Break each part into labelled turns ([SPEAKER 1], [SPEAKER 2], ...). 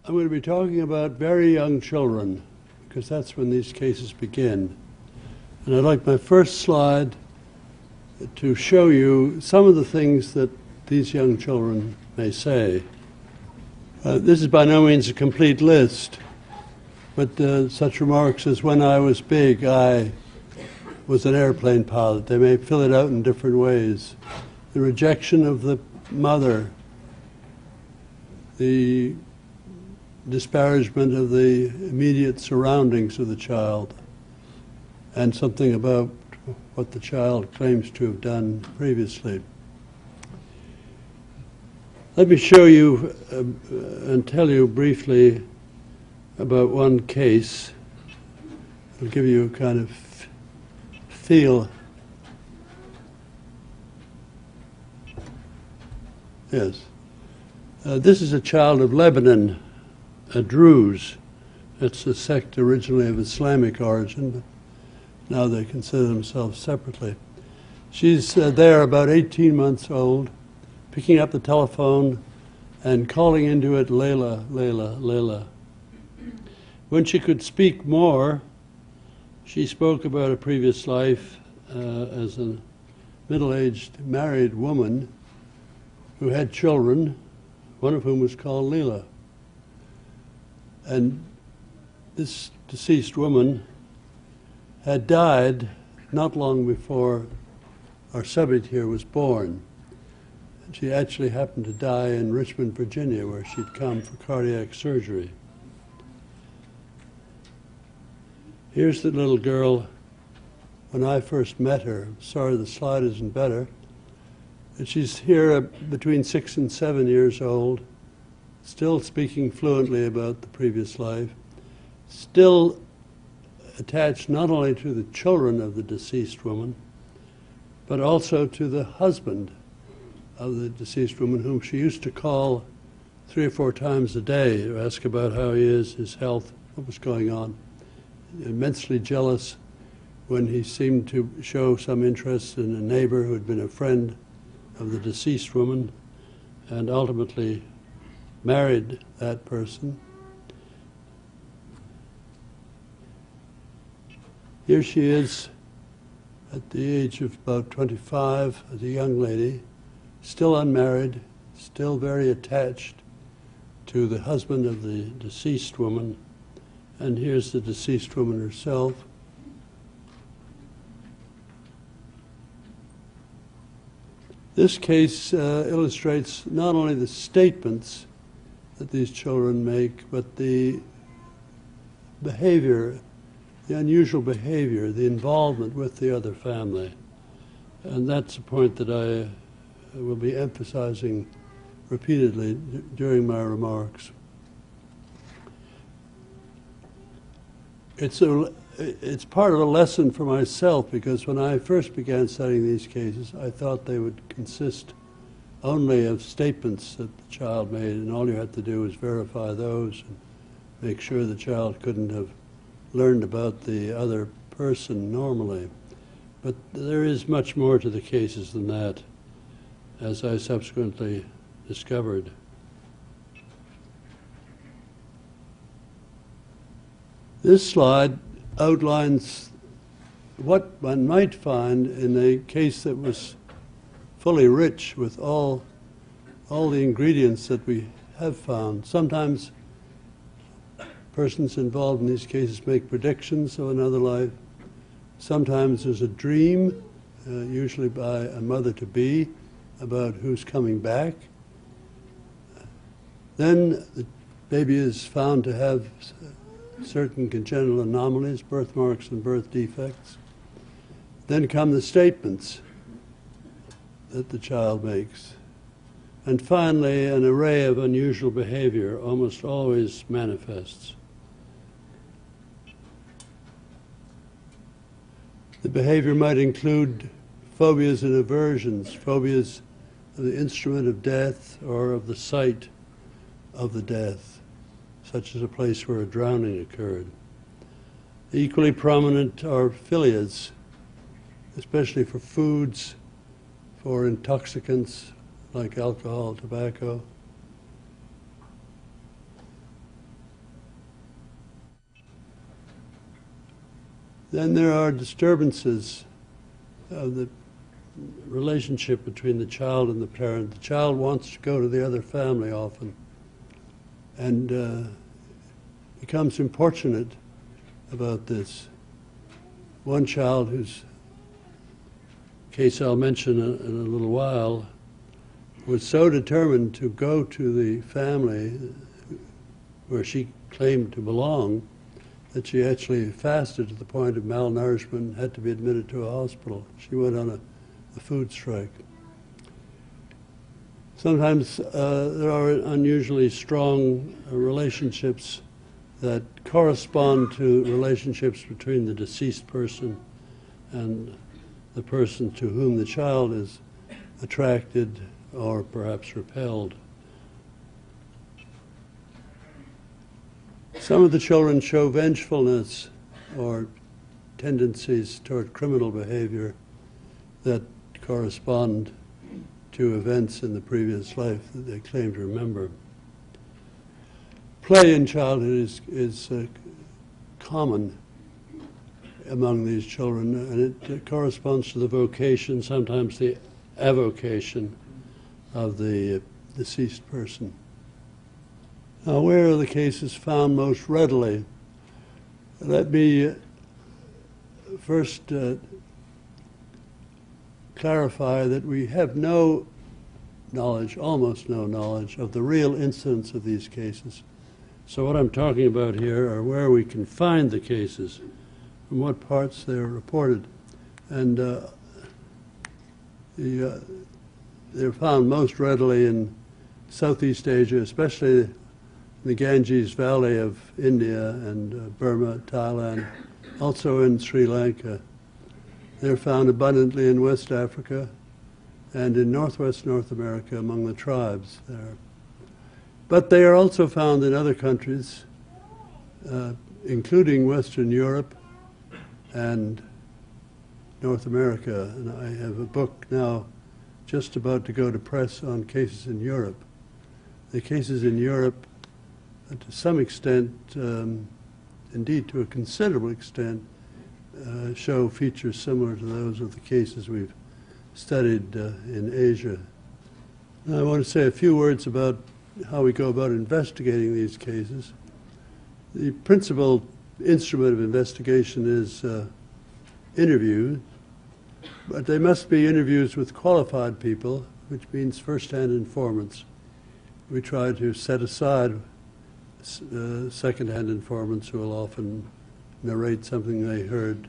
[SPEAKER 1] I'm going to be talking about very young children, because that's when these cases begin. And I'd like my first slide to show you some of the things that these young children may say. This is by no means a complete list, but such remarks as when I was big, I was an airplane pilot. They may fill it out in different ways. The rejection of the mother, the disparagement of the immediate surroundings of the child, and something about what the child claims to have done previously. Let me show you and tell you briefly about one case. It'll give you a kind of feel. Yes. This is a child of Lebanon, a Druze. It's a sect originally of Islamic origin, but now they consider themselves separately. She's there about 18 months old, picking up the telephone and calling into it, Layla, Layla, Layla. When she could speak more, she spoke about a previous life as a middle-aged married woman who had children, one of whom was called Leela. And this deceased woman had died not long before our subject here was born. And she actually happened to die in Richmond, Virginia, where she'd come for cardiac surgery. Here's the little girl when I first met her. Sorry the slide isn't better. And she's here between 6 and 7 years old, still speaking fluently about the previous life, still attached not only to the children of the deceased woman, but also to the husband of the deceased woman, whom she used to call 3 or 4 times a day to ask about how he is, his health, what was going on. Immensely jealous when he seemed to show some interest in a neighbor who had been a friend of the deceased woman, and ultimately married that person. Here she is at the age of about 25 as a young lady, still unmarried, still very attached to the husband of the deceased woman. And here's the deceased woman herself. This case illustrates not only the statements that these children make, but the behavior, the unusual behavior, the involvement with the other family. And that's a point that I will be emphasizing repeatedly during my remarks. It's part of a lesson for myself, because when I first began studying these cases, I thought they would consist only of statements that the child made, and all you had to do was verify those and make sure the child couldn't have learned about the other person normally. But there is much more to the cases than that, as I subsequently discovered. This slide outlines what one might find in a case that was fully rich with all the ingredients that we have found. Sometimes persons involved in these cases make predictions of another life. Sometimes there's a dream, usually by a mother-to-be, about who's coming back. Then the baby is found to have certain congenital anomalies, birthmarks and birth defects. Then come the statements that the child makes. And finally, an array of unusual behavior almost always manifests. The behavior might include phobias and aversions, phobias of the instrument of death or of the site of the death, such as a place where a drowning occurred. Equally prominent are philias, especially for foods, for intoxicants like alcohol, tobacco. Then there are disturbances of the relationship between the child and the parent. The child wants to go to the other family often and becomes importunate about this. One child, whose case I'll mention in a little while, was so determined to go to the family where she claimed to belong that she actually fasted to the point of malnourishment and had to be admitted to a hospital. She went on a food strike. Sometimes there are unusually strong relationships that correspond to relationships between the deceased person and the person to whom the child is attracted or perhaps repelled. Some of the children show vengefulness or tendencies toward criminal behavior that correspond to events in the previous life that they claim to remember. Play in childhood is common among these children, and it corresponds to the vocation, sometimes the avocation of the deceased person. Now, where are the cases found most readily? Let me first clarify that we have no knowledge, almost no knowledge, of the real incidence of these cases. So what I'm talking about here are where we can find the cases, from what parts they're reported. And they're found most readily in Southeast Asia, especially in the Ganges Valley of India and Burma, Thailand, also in Sri Lanka. They're found abundantly in West Africa and in Northwest North America among the tribes there. But they are also found in other countries, including Western Europe and North America. And I have a book now just about to go to press on cases in Europe. The cases in Europe, to some extent, indeed to a considerable extent, show features similar to those of the cases we've studied in Asia. Now, I want to say a few words about how we go about investigating these cases. The principal instrument of investigation is interview, but they must be interviews with qualified people, which means first-hand informants. We try to set aside second-hand informants who will often narrate something they heard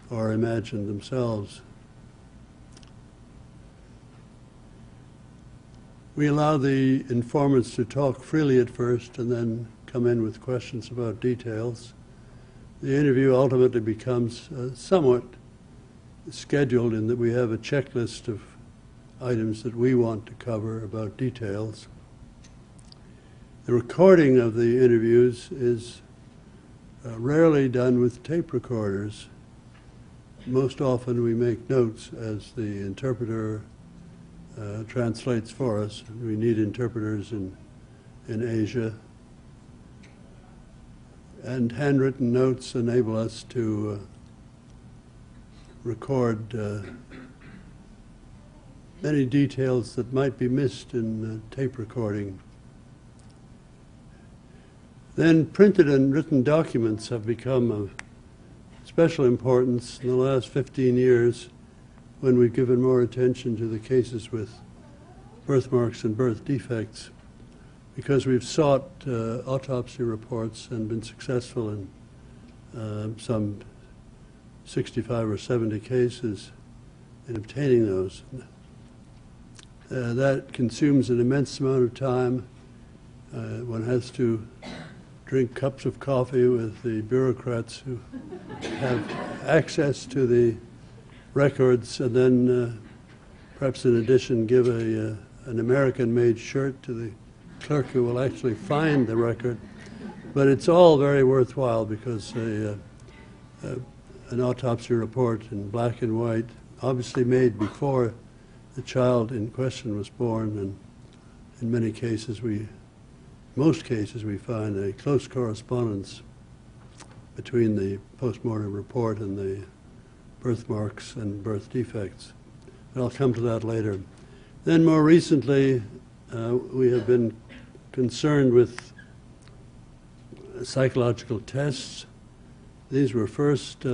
[SPEAKER 1] or imagined themselves. We allow the informants to talk freely at first and then come in with questions about details. The interview ultimately becomes somewhat scheduled in that we have a checklist of items that we want to cover about details. The recording of the interviews is rarely done with tape recorders. Most often we make notes as the interpreter translates for us. We need interpreters in Asia. And handwritten notes enable us to record many details that might be missed in tape recording. Then printed and written documents have become of special importance in the last 15 years when we've given more attention to the cases with birthmarks and birth defects, because we've sought autopsy reports and been successful in some 65 or 70 cases in obtaining those. That consumes an immense amount of time. One has to drink cups of coffee with the bureaucrats who have access to the records, and then perhaps in addition give an American-made shirt to the clerk who will actually find the record. But it's all very worthwhile because an autopsy report in black and white, obviously made before the child in question was born, and in many cases most cases we find a close correspondence between the post-mortem report and the birthmarks and birth defects. But I'll come to that later. Then more recently, we have been concerned with psychological tests. These were first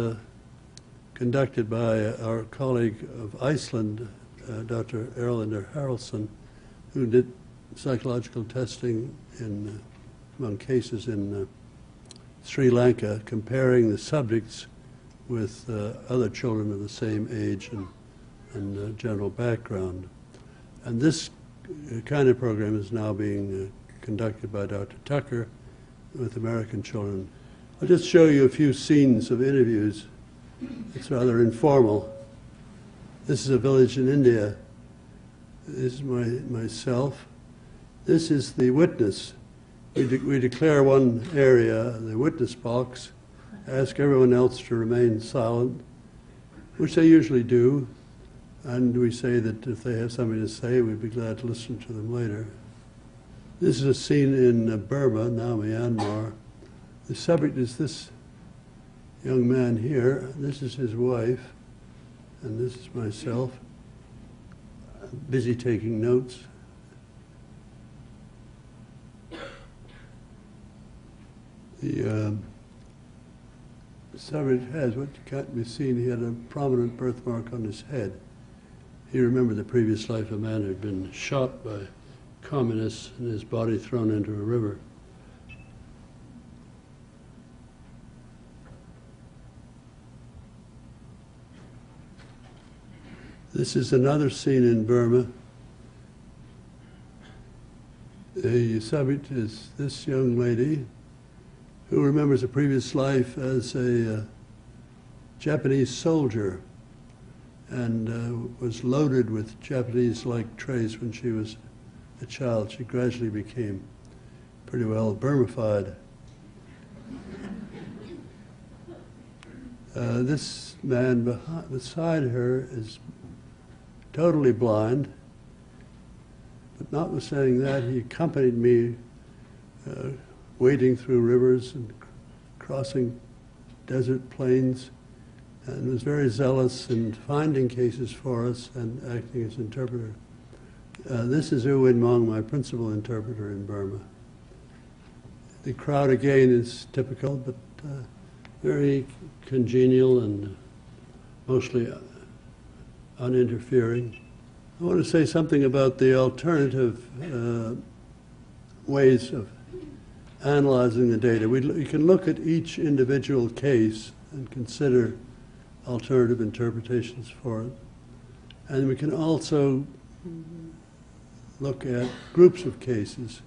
[SPEAKER 1] conducted by our colleague of Iceland, Dr. Erlendur Haraldsson, who did psychological testing among cases in Sri Lanka, comparing the subjects with other children of the same age and general background. And this kind of program is now being conducted by Dr. Tucker with American children. I'll just show you a few scenes of interviews. It's rather informal. This is a village in India. This is myself. This is the witness. We declare one area, the witness box, ask everyone else to remain silent, which they usually do, and we say that if they have something to say, we'd be glad to listen to them later. This is a scene in Burma, now Myanmar. The subject is this young man here. This is his wife, and this is myself. I'm busy taking notes. The subject has what can't be seen. He had a prominent birthmark on his head. He remembered the previous life a man had been shot by communists and his body thrown into a river. This is another scene in Burma. The subject is this young lady who remembers a previous life as a Japanese soldier and was loaded with Japanese-like traits when she was a child. She gradually became pretty well Burmified. This man beside her is totally blind, but notwithstanding that, he accompanied me wading through rivers and crossing desert plains, and was very zealous in finding cases for us and acting as interpreter. This is U Win Mong, my principal interpreter in Burma. The crowd again is typical, but very congenial and mostly uninterfering. I want to say something about the alternative ways of analyzing the data. We can look at each individual case and consider alternative interpretations for it. And we can also look at groups of cases.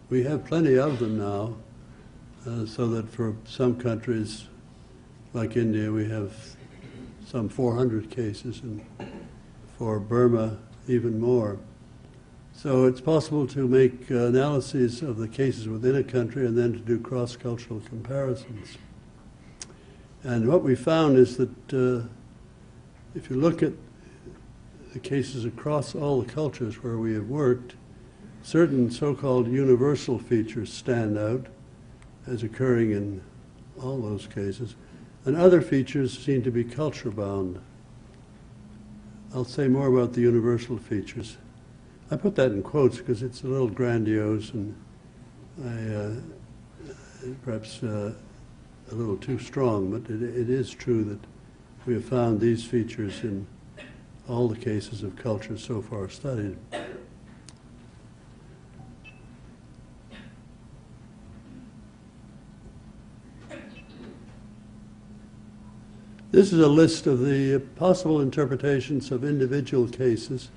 [SPEAKER 1] We have plenty of them now, so that for some countries, like India, we have some 400 cases, and for Burma, even more. So it's possible to make analyses of the cases within a country and then to do cross-cultural comparisons. And what we found is that if you look at the cases across all the cultures where we have worked, certain so-called universal features stand out as occurring in all those cases, and other features seem to be culture-bound. I'll say more about the universal features. I put that in quotes because it's a little grandiose, and perhaps a little too strong, but it is true that we have found these features in all the cases of culture so far studied. This is a list of the possible interpretations of individual cases.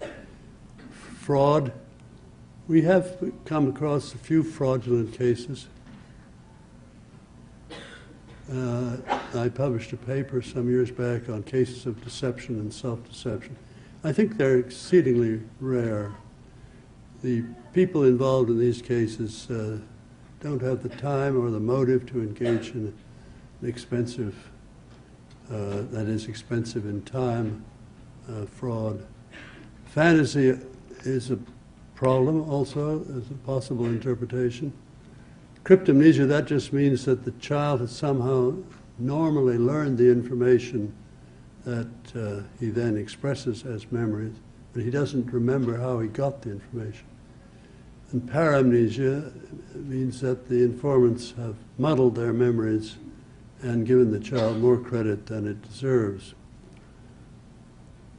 [SPEAKER 1] Fraud. We have come across a few fraudulent cases. I published a paper some years back on cases of deception and self-deception. I think they're exceedingly rare. The people involved in these cases don't have the time or the motive to engage in an expensive, that is expensive in time, fraud. Fantasy is a problem also as a possible interpretation. Cryptomnesia, that just means that the child has somehow normally learned the information that he then expresses as memories, but he doesn't remember how he got the information. And paramnesia means that the informants have muddled their memories and given the child more credit than it deserves.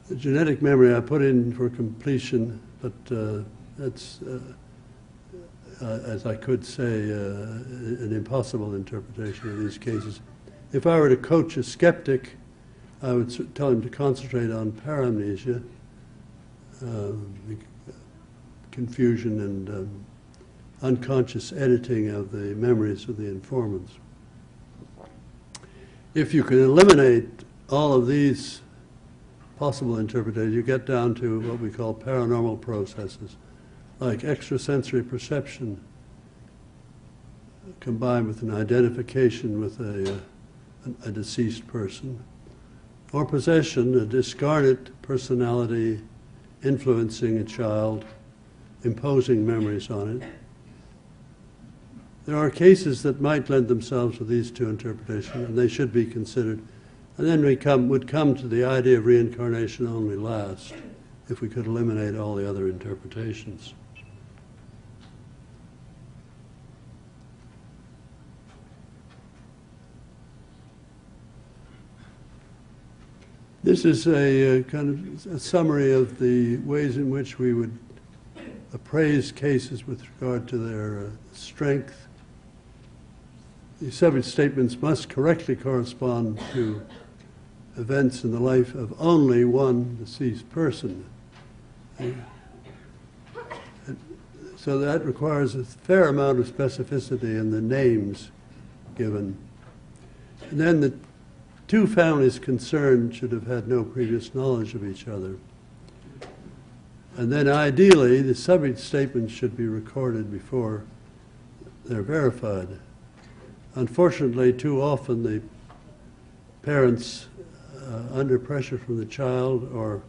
[SPEAKER 1] The genetic memory I put in for completion, but that's, as I could say, an impossible interpretation of these cases. If I were to coach a skeptic, I would tell him to concentrate on paramnesia, confusion and unconscious editing of the memories of the informants. If you can eliminate all of these possible interpretations, you get down to what we call paranormal processes, like extrasensory perception combined with an identification with a deceased person, or possession, a discarnate personality influencing a child, imposing memories on it. There are cases that might lend themselves to these two interpretations, and they should be considered. And then we would come to the idea of reincarnation only last, if we could eliminate all the other interpretations. This is a kind of a summary of the ways in which we would appraise cases with regard to their strength. The subject statements must correctly correspond to events in the life of only one deceased person. So that requires a fair amount of specificity in the names given. And then the two families concerned should have had no previous knowledge of each other. And then ideally, the subject statements should be recorded before they're verified. Unfortunately, too often the parents, under pressure from the child or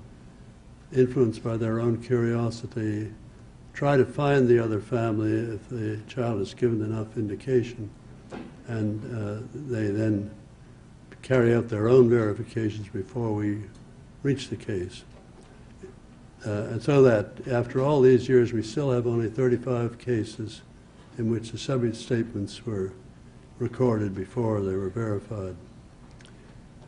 [SPEAKER 1] influenced by their own curiosity, try to find the other family if the child is given enough indication, and they then carry out their own verifications before we reach the case. And so that after all these years, we still have only 35 cases in which the subject statements were recorded before they were verified.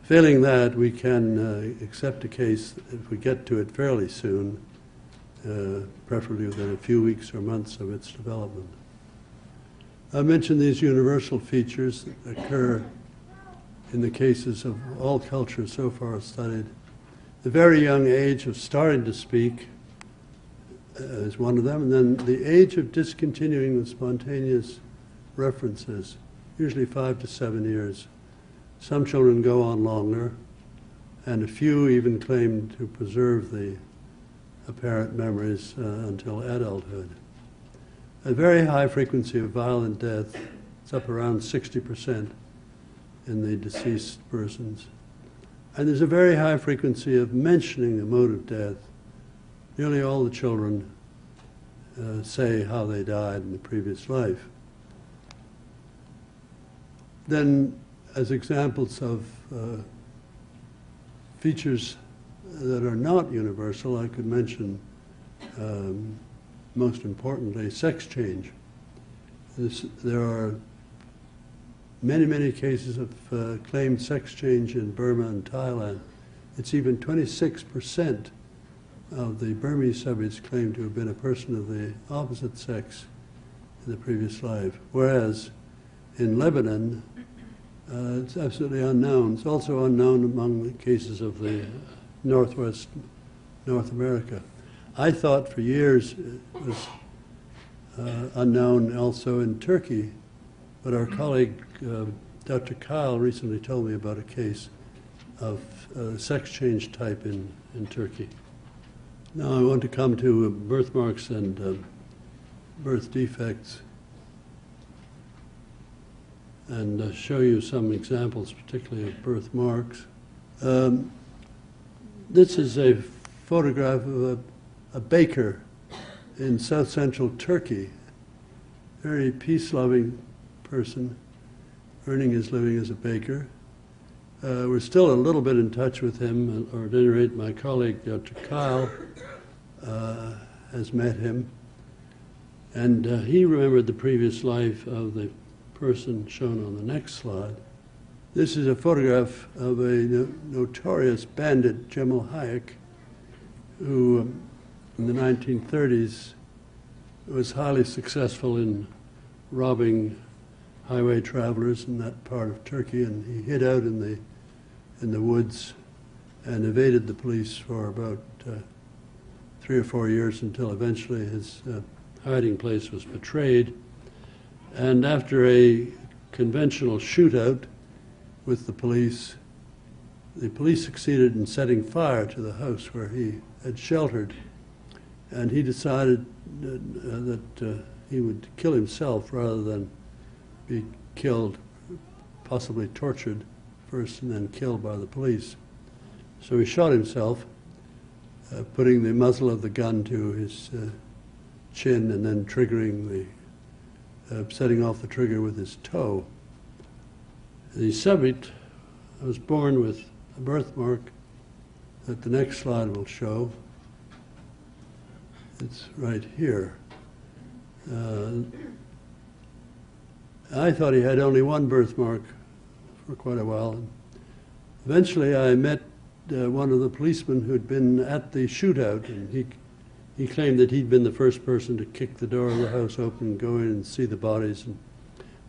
[SPEAKER 1] Failing that, we can accept a case if we get to it fairly soon, preferably within a few weeks or months of its development. I mentioned these universal features that occur in the cases of all cultures so far studied. The very young age of starting to speak is one of them, and then the age of discontinuing the spontaneous references, usually 5 to 7 years. Some children go on longer, and a few even claim to preserve the apparent memories until adulthood. A very high frequency of violent death, it's up around 60% in the deceased persons. And there's a very high frequency of mentioning the mode of death. Nearly all the children say how they died in the previous life. Then, as examples of features that are not universal, I could mention, most importantly, sex change. There are many cases of claimed sex change in Burma and Thailand. It's even 26% of the Burmese subjects claim to have been a person of the opposite sex in the previous life, whereas in Lebanon, it's absolutely unknown. It's also unknown among the cases of the Northwest North America. I thought for years it was unknown also in Turkey, but our colleague Dr. Kyle recently told me about a case of sex change type in Turkey. Now I want to come to birthmarks and birth defects and show you some examples, particularly of birthmarks. This is a photograph of a baker in south-central Turkey, very peace-loving person, earning his living as a baker. We're still a little bit in touch with him, or at any rate, my colleague, Dr. Kyle, has met him. And he remembered the previous life of the person shown on the next slide. This is a photograph of a notorious bandit, Jamal Hayek, who in the 1930s was highly successful in robbing highway travelers in that part of Turkey, and he hid out in the woods and evaded the police for about 3 or 4 years until eventually his hiding place was betrayed. And after a conventional shootout with the police succeeded in setting fire to the house where he had sheltered, and he decided that he would kill himself rather than be killed, possibly tortured first and then killed by the police. So he shot himself, putting the muzzle of the gun to his chin and then setting off the trigger with his toe. The subject was born with a birthmark that the next slide will show. It's right here. I thought he had only one birthmark for quite a while. Eventually I met one of the policemen who'd been at the shootout, and he claimed that he'd been the first person to kick the door of the house open and go in and see the bodies. And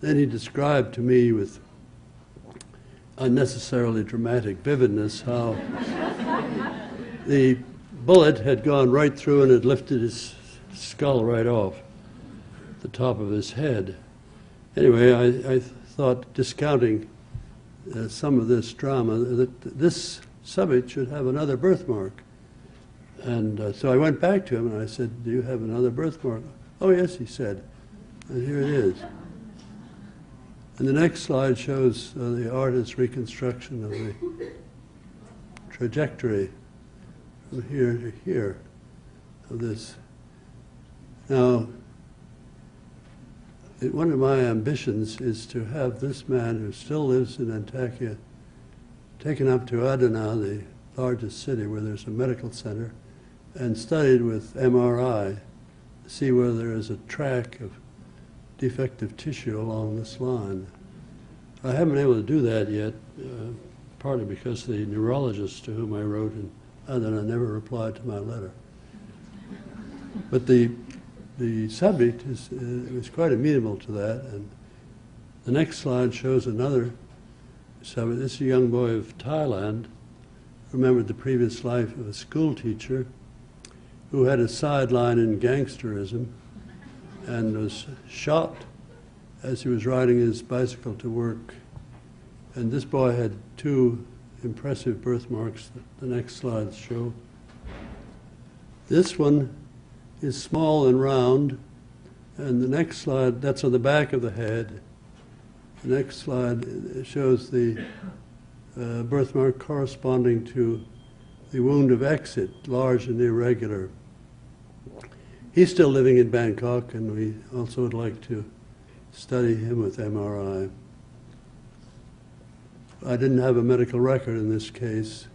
[SPEAKER 1] then he described to me with unnecessarily dramatic vividness how the bullet had gone right through and had lifted his skull right off the top of his head. Anyway, I thought, discounting some of this drama, that this subject should have another birthmark. And so I went back to him and I said, "Do you have another birthmark?" "Oh yes," he said, and here it is. And the next slide shows the artist's reconstruction of the trajectory from here to here of this. Now, one of my ambitions is to have this man, who still lives in Antakya, taken up to Adana, the largest city where there's a medical center, and studied with MRI to see whether there is a track of defective tissue along this line. I haven't been able to do that yet, partly because the neurologist to whom I wrote in Adana never replied to my letter. But the subject was quite amenable to that. And the next slide shows another subject. This is a young boy of Thailand, remembered the previous life of a school teacher who had a sideline in gangsterism and was shot as he was riding his bicycle to work. And this boy had 2 impressive birthmarks that the next slides show. This one is small and round, and the next slide, that's on the back of the head. The next slide shows the birthmark corresponding to the wound of exit, large and irregular. He's still living in Bangkok, and we also would like to study him with MRI. I didn't have a medical record in this case.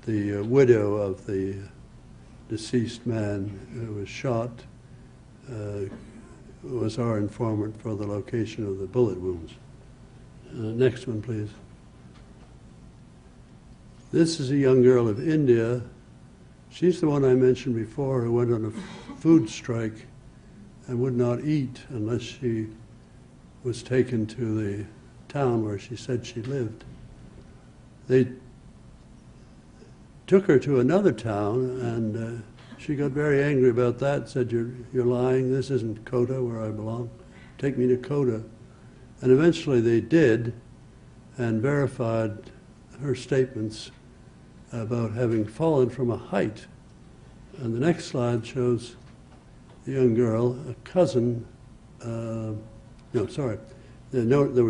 [SPEAKER 1] The widow of the deceased man who was shot was our informant for the location of the bullet wounds. Next one, please. This is a young girl of India. She's the one I mentioned before who went on a food strike and would not eat unless she was taken to the town where she said she lived. They took her to another town, and she got very angry about that, said, you're lying, this isn't Kota where I belong, take me to Kota. And eventually they did, and verified her statements about having fallen from a height. And the next slide shows the young girl, a cousin, there was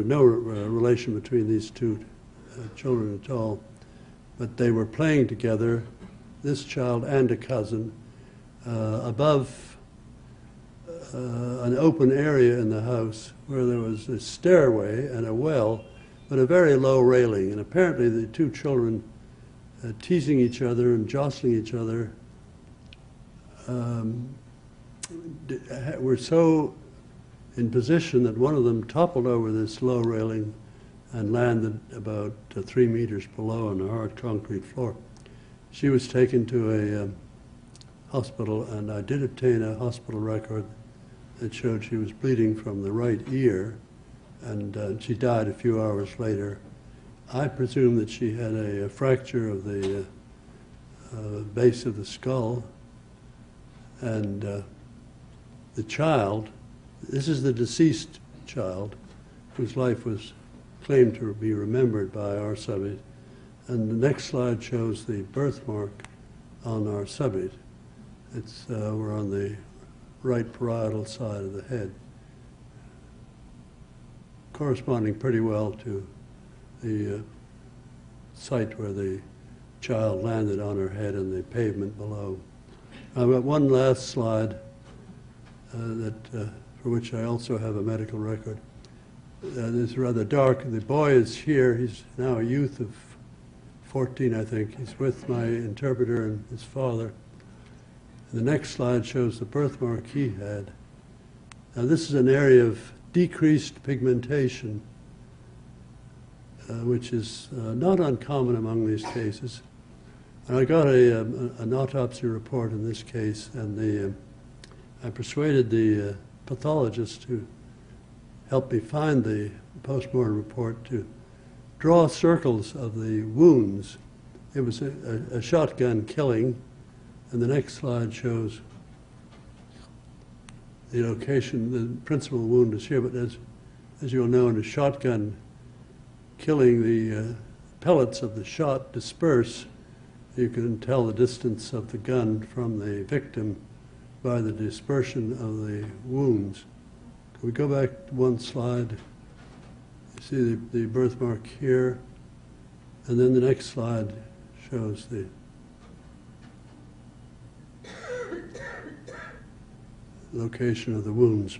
[SPEAKER 1] no relation between these two children at all, but they were playing together, this child and a cousin, above an open area in the house where there was a stairway and a well, but a very low railing. And apparently the two children teasing each other and jostling each other were so in position that one of them toppled over this low railing and landed about 3 meters below on the hard concrete floor. She was taken to a hospital, and I did obtain a hospital record that showed she was bleeding from the right ear, and she died a few hours later. I presume that she had a fracture of the base of the skull, and the child, this is the deceased child, whose life was claimed to be remembered by our subject. And the next slide shows the birthmark on our subject. It's we're on the right parietal side of the head, corresponding pretty well to the site where the child landed on her head and the pavement below. I've got one last slide for which I also have a medical record. It's rather dark. The boy is here. He's now a youth of 14, I think. He's with my interpreter and his father. The next slide shows the birthmark he had. Now this is an area of decreased pigmentation, which is not uncommon among these cases. And I got an autopsy report in this case, and I persuaded the pathologist to help me find the postmortem report to draw circles of the wounds. It was a shotgun killing, and the next slide shows the location. The principal wound is here, but as you'll know, in a shotgun killing, the pellets of the shot disperse. You can tell the distance of the gun from the victim by the dispersion of the wounds. Can we go back one slide? You see the birthmark here, and then the next slide shows the location of the wounds.